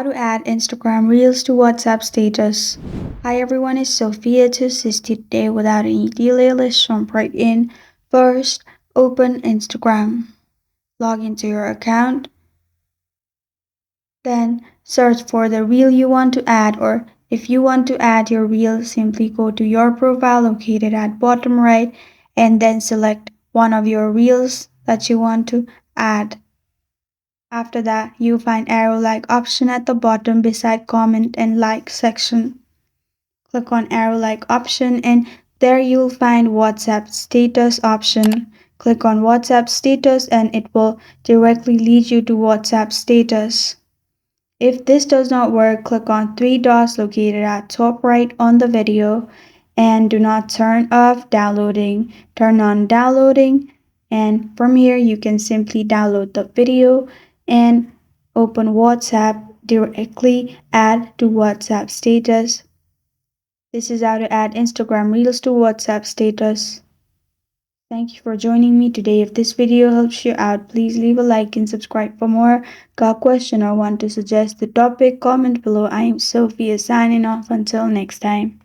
How to add Instagram Reels to WhatsApp status. Hi everyone, it's Sophia to assist you today without any delay. Let's jump right in. First, open Instagram. Log into your account. Then search for the reel you want to add, or if you want to add your reel, simply go to your profile located at bottom right and then select one of your reels that you want to add. After that, you'll find arrow-like option at the bottom beside comment and like section. Click on arrow-like option and there you'll find WhatsApp status option. Click on WhatsApp status and it will directly lead you to WhatsApp status. If this does not work, click on three dots located at top right on the video and do not turn off downloading. Turn on downloading and from here you can simply download the video and open WhatsApp, directly add to WhatsApp status. This is how to add Instagram Reels to WhatsApp status. Thank you for joining me today. If this video helps you out, please leave a like and subscribe for more. Got a question or want to suggest the topic? Comment below. I am Sophia signing off. Until next time.